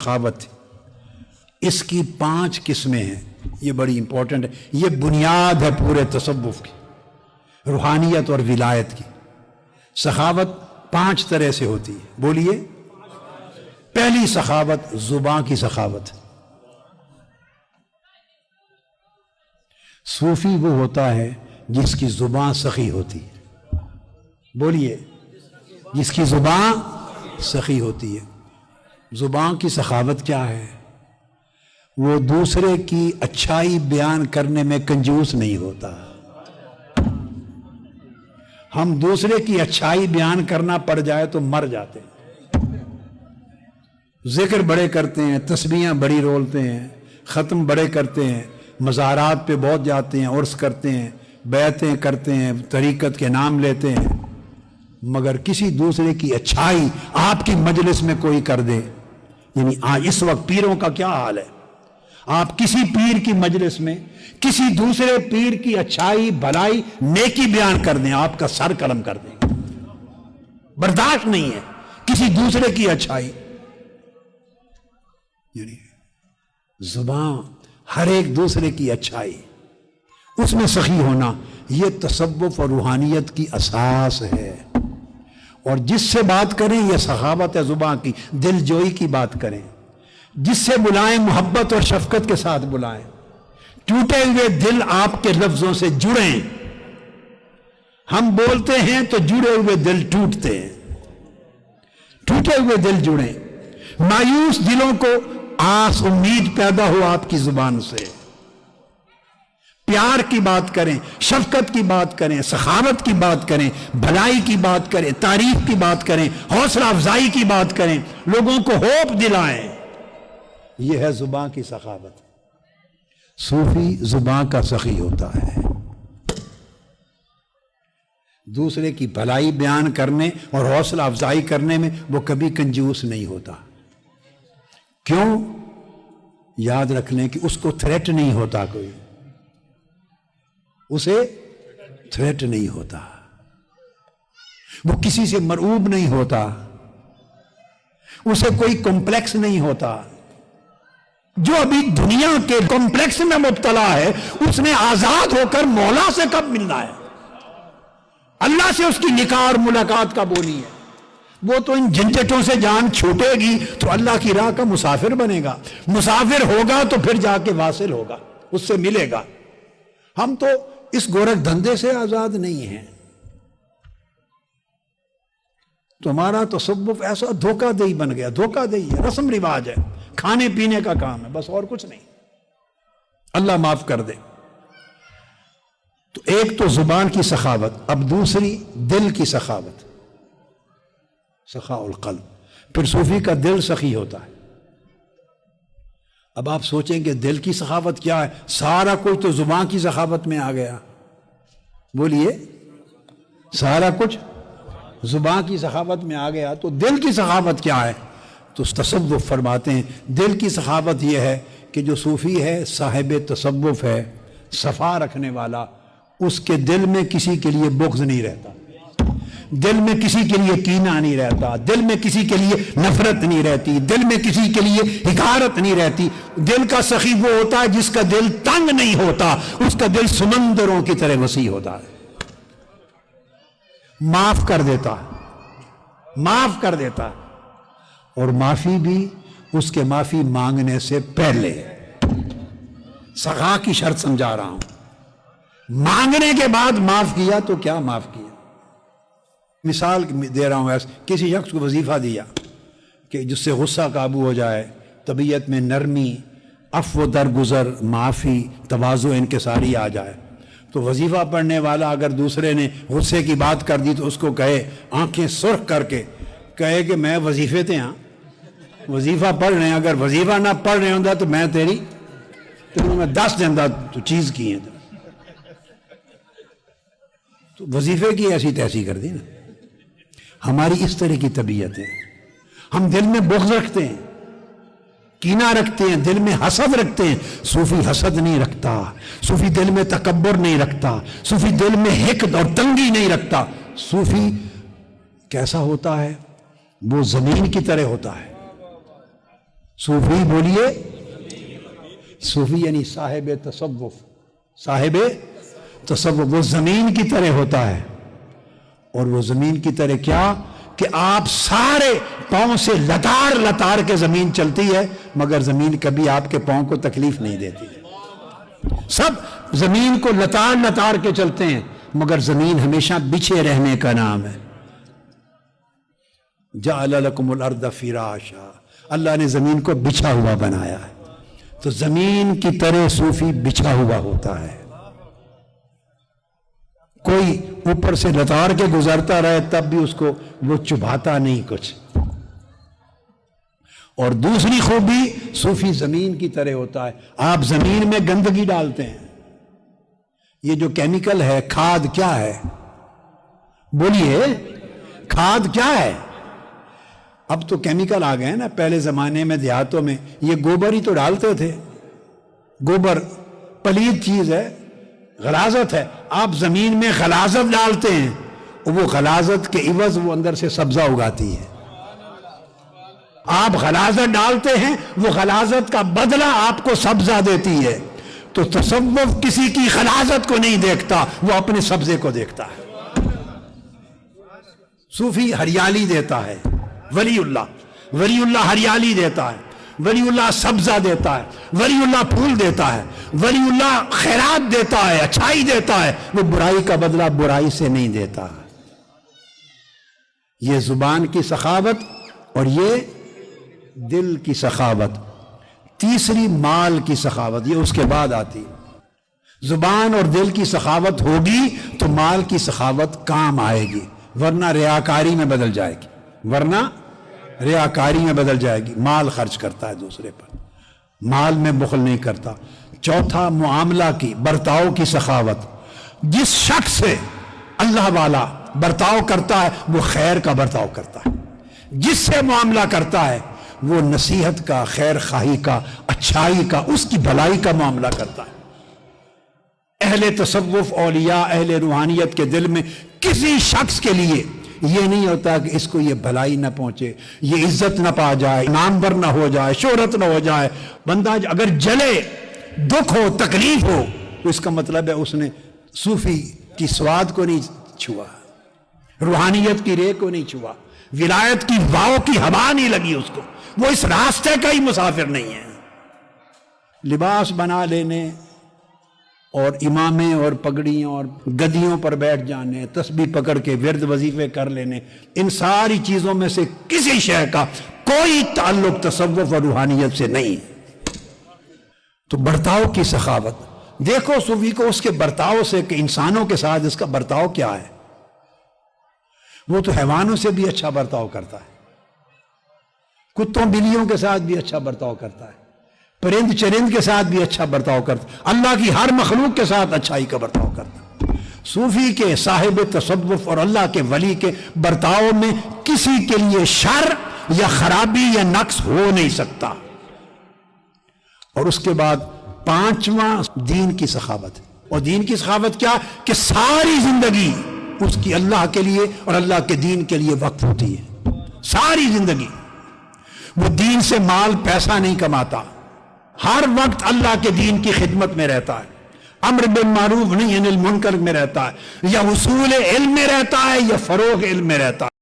سخاوت، اس کی 5 قسمیں ہیں، یہ بڑی امپورٹنٹ ہے، یہ بنیاد ہے پورے تصوف کی، روحانیت اور ولایت کی۔ سخاوت 5 طرح سے ہوتی ہے، بولیے۔ پہلی سخاوت زبان کی سخاوت۔ صوفی وہ ہوتا ہے جس کی زبان سخی ہوتی ہے، بولیے، جس کی زبان سخی ہوتی ہے۔ زبان کی سخاوت کیا ہے؟ وہ دوسرے کی اچھائی بیان کرنے میں کنجوس نہیں ہوتا۔ ہم دوسرے کی اچھائی بیان کرنا پڑ جائے تو مر جاتے ہیں، ذکر بڑے کرتے ہیں، تسبیحاں بڑی رولتے ہیں، ختم بڑے کرتے ہیں، مزارات پہ بہت جاتے ہیں، عرس کرتے ہیں، بیعتیں کرتے ہیں، طریقت کے نام لیتے ہیں، مگر کسی دوسرے کی اچھائی آپ کی مجلس میں کوئی کر دے، یعنی اس وقت پیروں کا کیا حال ہے، آپ کسی پیر کی مجلس میں کسی دوسرے پیر کی اچھائی، بھلائی، نیکی بیان کر دیں، آپ کا سر قلم کر دیں، برداشت نہیں ہے کسی دوسرے کی اچھائی۔ یعنی زبان ہر ایک دوسرے کی اچھائی، اس میں سخی ہونا، یہ تصوف اور روحانیت کی اساس ہے۔ اور جس سے بات کریں یہ سخاوت ہے زبان کی، دل جوئی کی بات کریں، جس سے بلائیں محبت اور شفقت کے ساتھ بلائیں، ٹوٹے ہوئے دل آپ کے لفظوں سے جڑیں۔ ہم بولتے ہیں تو جڑے ہوئے دل ٹوٹتے ہیں، ٹوٹے ہوئے دل جڑیں، مایوس دلوں کو آس امید پیدا ہو آپ کی زبان سے، پیار کی بات کریں، شفقت کی بات کریں، سخاوت کی بات کریں، بھلائی کی بات کریں، تعریف کی بات کریں، حوصلہ افزائی کی بات کریں، لوگوں کو ہوپ دلائیں، یہ ہے زبان کی سخاوت۔ صوفی زبان کا سخی ہوتا ہے، دوسرے کی بھلائی بیان کرنے اور حوصلہ افزائی کرنے میں وہ کبھی کنجوس نہیں ہوتا۔ کیوں؟ یاد رکھ لیں کہ اس کو تھریٹ نہیں ہوتا، کوئی اسے تھریٹ نہیں ہوتا، وہ کسی سے مرعوب نہیں ہوتا، اسے کوئی کمپلیکس نہیں ہوتا۔ جو ابھی دنیا کے کمپلیکس میں مبتلا ہے، اس نے آزاد ہو کر مولا سے کب ملنا ہے؟ اللہ سے اس کی نکاح اور ملاقات کب ہونی ہے؟ وہ تو ان جھنجھٹوں سے جان چھوٹے گی تو اللہ کی راہ کا مسافر بنے گا، مسافر ہوگا تو پھر جا کے واصل ہوگا، اس سے ملے گا۔ ہم تو اس گورکھ دھندے سے آزاد نہیں ہیں۔ تمہارا تصوف ایسا دھوکہ دہی بن گیا، دھوکہ دہی ہے، رسم رواج ہے، کھانے پینے کا کام ہے، بس اور کچھ نہیں۔ اللہ معاف کر دے۔ تو ایک تو زبان کی سخاوت، اب دوسری دل کی سخاوت، سخاء القلب۔ پھر صوفی کا دل سخی ہوتا ہے۔ اب آپ سوچیں کہ دل کی سخاوت کیا ہے؟ سارا کچھ تو زبان کی سخاوت میں آ گیا، بولیے، سارا کچھ زبان کی سخاوت میں آ گیا، تو دل کی سخاوت کیا ہے؟ تو تصوف فرماتے ہیں دل کی سخاوت یہ ہے کہ جو صوفی ہے، صاحب تصوف ہے، صفا رکھنے والا، اس کے دل میں کسی کے لیے بغض نہیں رہتا، دل میں کسی کے لیے کینہ نہیں رہتا، دل میں کسی کے لیے نفرت نہیں رہتی، دل میں کسی کے لیے حقارت نہیں رہتی۔ دل کا سخی وہ ہوتا ہے جس کا دل تنگ نہیں ہوتا، اس کا دل سمندروں کی طرح وسیع ہوتا ہے، معاف کر دیتا ہے، معاف کر دیتا ہے، اور معافی بھی اس کے معافی مانگنے سے پہلے۔ سخا کی شرط سمجھا رہا ہوں، مانگنے کے بعد معاف کیا تو کیا معاف کیا۔ مثال دے رہا ہوں، ایسے کسی شخص کو وظیفہ دیا کہ جس سے غصہ قابو ہو جائے، طبیعت میں نرمی، عفو درگزر، معافی، تواضع، انکساری آ جائے، تو وظیفہ پڑھنے والا اگر دوسرے نے غصے کی بات کر دی تو اس کو کہے، آنکھیں سرخ کر کے کہے کہ میں وظیفے تھے، ہاں وظیفہ پڑھ رہے ہیں، اگر وظیفہ نہ پڑھ رہے ہوں تو میں میں 10 دیندہ تو چیز کی ہیں، تو وظیفے کی ایسی تیسی کر دی نا۔ ہماری اس طرح کی طبیعت ہے، ہم دل میں بغض رکھتے ہیں، کینہ رکھتے ہیں، دل میں حسد رکھتے ہیں۔ صوفی حسد نہیں رکھتا، صوفی دل میں تکبر نہیں رکھتا، صوفی دل میں حقد اور تنگی نہیں رکھتا۔ صوفی کیسا ہوتا ہے؟ وہ زمین کی طرح ہوتا ہے، صوفی بولیے، صوفی یعنی صاحب تصوف، صاحب تصوف، وہ زمین کی طرح ہوتا ہے. اور وہ زمین کی طرح کیا کہ آپ سارے پاؤں سے لتار لتار کے زمین چلتی ہے، مگر زمین کبھی آپ کے پاؤں کو تکلیف نہیں دیتی. سب زمین کو لتار لتار کے چلتے ہیں، مگر زمین ہمیشہ بچھے رہنے کا نام ہے. جعل لکم الارض فراشا، اللہ نے زمین کو بچھا ہوا بنایا ہے. تو زمین کی طرح صوفی بچھا ہوا ہوتا ہے. کوئی اوپر سے لتار کے گزرتا رہے تب بھی اس کو وہ چبھاتا نہیں کچھ. اور دوسری خوبی، صوفی زمین کی طرح ہوتا ہے. آپ زمین میں گندگی ڈالتے ہیں، یہ جو کیمیکل ہے، کھاد کیا ہے؟ بولیے، کھاد کیا ہے؟ اب تو کیمیکل آ گئے نا. پہلے زمانے میں دیہاتوں میں یہ گوبر ہی تو ڈالتے تھے. گوبر پلید چیز ہے، غلاظت ہے. آپ زمین میں غلاظت ڈالتے ہیں، وہ غلاظت کے عوض وہ اندر سے سبزہ اگاتی ہے. آپ غلاظت ڈالتے ہیں، وہ غلاظت کا بدلہ آپ کو سبزہ دیتی ہے. تو تصوف کسی کی غلاظت کو نہیں دیکھتا، وہ اپنے سبزے کو دیکھتا ہے. صوفی ہریالی دیتا ہے. ولی اللہ ہریالی دیتا ہے. ولی اللہ سبزہ دیتا ہے. ولی اللہ پھول دیتا ہے. ولی اللہ خیرات دیتا ہے، اچھائی دیتا ہے. وہ برائی کا بدلہ برائی سے نہیں دیتا. یہ زبان کی سخاوت اور یہ دل کی سخاوت. تیسری مال کی سخاوت، یہ اس کے بعد آتی. زبان اور دل کی سخاوت ہوگی تو مال کی سخاوت کام آئے گی، ورنہ ریاکاری میں بدل جائے گی. مال خرچ کرتا ہے دوسرے پر، مال میں بخل نہیں کرتا. چوتھا، معاملہ کی، برتاؤ کی سخاوت. جس شخص سے اللہ والا برتاؤ کرتا ہے وہ خیر کا برتاؤ کرتا ہے. جس سے معاملہ کرتا ہے وہ نصیحت کا، خیر خواہی کا، اچھائی کا، اس کی بھلائی کا معاملہ کرتا ہے. اہل تصوف، اولیاء، اہل روحانیت کے دل میں کسی شخص کے لیے یہ نہیں ہوتا کہ اس کو یہ بھلائی نہ پہنچے، یہ عزت نہ پا جائے، نامور نہ ہو جائے، شہرت نہ ہو جائے. بندہ اگر جلے، دکھ ہو، تکلیف ہو، تو اس کا مطلب ہے اس نے صوفی کی سواد کو نہیں چھوا، روحانیت کی رے کو نہیں چھوا، ولایت کی واؤ کی ہوا نہیں لگی اس کو. وہ اس راستے کا ہی مسافر نہیں ہے. لباس بنا لینے اور امامیں اور پگڑیوں اور گدیوں پر بیٹھ جانے، تسبیح پکڑ کے ورد وظیفے کر لینے، ان ساری چیزوں میں سے کسی شے کا کوئی تعلق تصوف اور روحانیت سے نہیں. تو برتاؤ کی سخاوت دیکھو صوفی کو اس کے برتاؤ سے کہ انسانوں کے ساتھ اس کا برتاؤ کیا ہے. وہ تو حیوانوں سے بھی اچھا برتاؤ کرتا ہے، کتوں بلیوں کے ساتھ بھی اچھا برتاؤ کرتا ہے، پرند چرند کے ساتھ بھی اچھا برتاؤ کرتا ہے، اللہ کی ہر مخلوق کے ساتھ اچھائی کا برتاؤ کرتا ہے. صوفی کے، صاحب تصوف اور اللہ کے ولی کے برتاؤ میں کسی کے لیے شر یا خرابی یا نقص ہو نہیں سکتا. اور اس کے بعد پانچواں، دین کی سخاوت. اور دین کی سخاوت کیا کہ ساری زندگی اس کی اللہ کے لیے اور اللہ کے دین کے لیے وقف ہوتی ہے. ساری زندگی وہ دین سے مال پیسہ نہیں کماتا، ہر وقت اللہ کے دین کی خدمت میں رہتا ہے، امر بالمعروف نہی عن المنکر میں رہتا ہے، یا حصول علم میں رہتا ہے یا فروغ علم میں رہتا ہے.